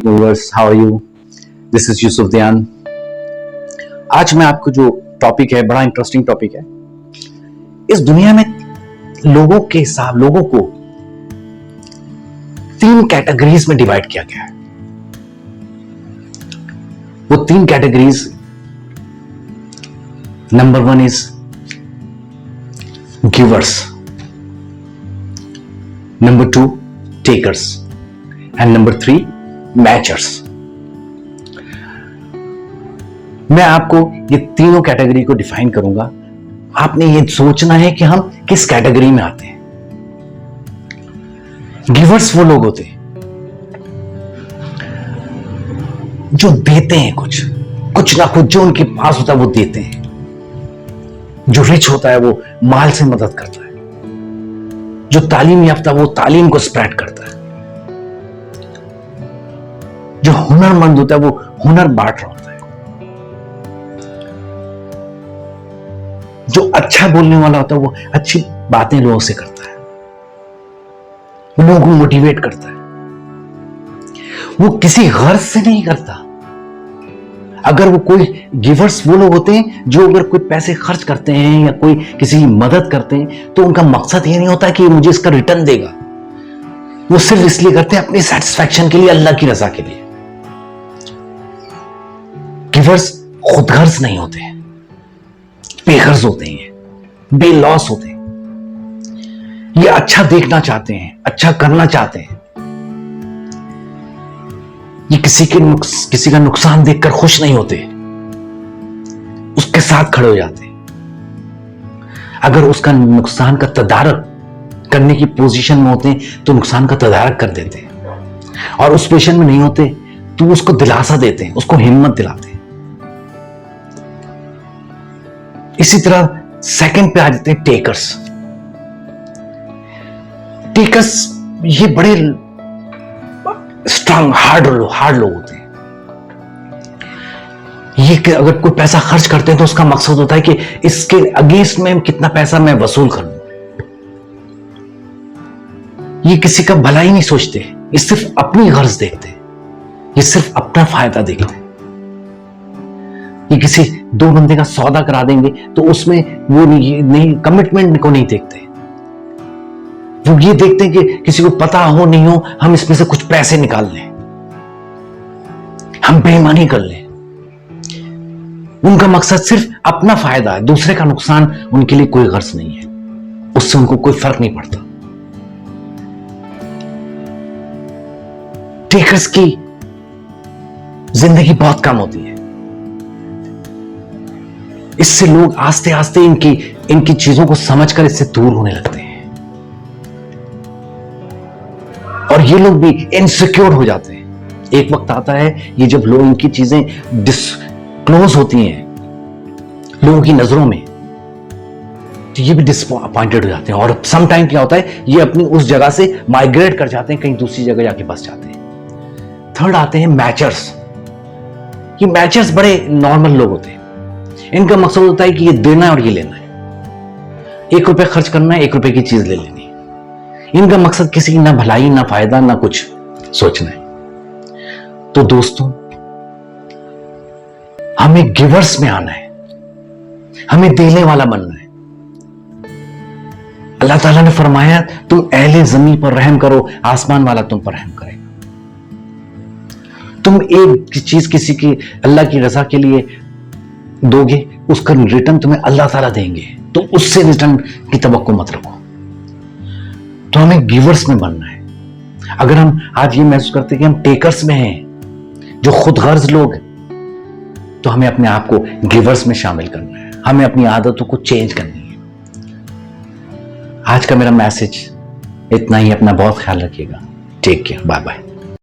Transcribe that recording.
Viewers, how are you? This is Yusuf Dayan. आज मैं आपको जो टॉपिक है, बड़ा इंटरेस्टिंग टॉपिक है। इस दुनिया में लोगों को 3 कैटेगरीज में डिवाइड किया गया है। वो 3 categories, number 1 is givers, number 2 takers and number 3 matures. मैं आपको ये तीनों कैटेगरी को डिफाइन करूंगा। आपने ये सोचना है कि हम किस कैटेगरी में आते हैं। गिवर्स वो लोग होते हैं जो देते हैं कुछ ना कुछ, जो उनके पास होता है वो देते हैं। जो रिच होता है वो माल से मदद करता है। जो तालीम याफ्ता वो तालीम को स्प्रेड करता है। जो हुनरमंद होता है वो हुनर बांट रहा होता है। जो अच्छा बोलने वाला होता है वो अच्छी बातें लोगों से करता है, वो लोगों को मोटिवेट करता है। वो किसी गर्ज से नहीं करता। अगर वो कोई गिवर्स वो लोग होते हैं जो अगर कोई पैसे खर्च करते हैं या कोई किसी की मदद करते हैं तो उनका मकसद ये नहीं होता कि मुझे इसका रिटर्न देगा। वो सिर्फ इसलिए करते हैं अपनी सेटिस्फैक्शन के लिए, अल्लाह की रजा के लिए। गिवर्स खुदगर्ज नहीं होते हैं, बेगर्ज होते हैं, बेलॉस होते हैं। ये अच्छा देखना चाहते हैं, अच्छा करना चाहते हैं। ये किसी का नुकसान देखकर खुश नहीं होते, उसके साथ खड़े हो जाते हैं। अगर उसका नुकसान का तदारक करने की पोजीशन में होते हैं तो नुकसान का तदारक कर देते हैं, और उस पोजीशन में नहीं होते तो उसको दिलासा देते हैं, उसको हिम्मत दिलाते हैं। इसी तरह सेकंड पे आ जाते हैं टेकर्स। टेकर्स ये बड़े स्ट्रांग हार्ड लोग होते हैं। ये कि अगर कोई पैसा खर्च करते हैं तो उसका मकसद होता है कि इसके अगेंस्ट में कितना पैसा मैं वसूल कर लूं। ये किसी का भला ही नहीं सोचते, ये सिर्फ अपनी गर्ज देखते हैं, ये सिर्फ अपना फायदा देखते हैं। ये किसी 2 बंदे का सौदा करा देंगे तो उसमें वो नहीं कमिटमेंट को नहीं देखते। वो ये देखते हैं कि किसी को पता हो नहीं हो, हम इसमें से कुछ पैसे निकाल लें, हम बेईमानी कर लें। उनका मकसद सिर्फ अपना फायदा है, दूसरे का नुकसान उनके लिए कोई गर्ज नहीं है, उससे उनको कोई फर्क नहीं पड़ता। टेकर्स की जिंदगी बहुत कम होती है। इससे लोग आस्ते आस्ते इनकी चीजों को समझकर इससे दूर होने लगते हैं, और ये लोग भी इनसिक्योर हो जाते हैं। एक वक्त आता है ये जब लोग इनकी चीजें डिस्क्लोज होती हैं लोगों की नजरों में, तो ये भी डिसअपॉइंटेड हो जाते हैं। और सम टाइम क्या होता है, ये अपनी उस जगह से माइग्रेट कर जाते हैं, कहीं दूसरी जगह जाके बस जाते हैं। थर्ड आते हैं मैचर्स। ये मैचर्स बड़े नॉर्मल लोग होते हैं। इनका मकसद होता है कि ये देना है और ये लेना है। 1 रुपया खर्च करना है, 1 रुपए की चीज ले लेनी है। इनका मकसद किसी की ना भलाई, ना फायदा, ना कुछ सोचना है। तो दोस्तों, हमें गिवर्स में आना है, हमें देने वाला बनना है। अल्लाह ताला ने फरमाया, तुम अहले जमीन पर रहम करो, आसमान वाला तुम पर रहम करेगा। तुम एक चीज किसी की अल्लाह की रजा के लिए दोगे, उसका रिटर्न तुम्हें अल्लाह ताला देंगे, तो उससे रिटर्न की तवक्को मत रखो। तो हमें गिवर्स में बनना है। अगर हम आज ये महसूस करते हैं कि हम टेकर्स में हैं, जो खुद गर्ज लोग, तो हमें अपने आप को गिवर्स में शामिल करना है। हमें अपनी आदतों को चेंज करनी है। आज का मेरा मैसेज इतना ही। अपना बहुत ख्याल रखिएगा। Take care, bye bye.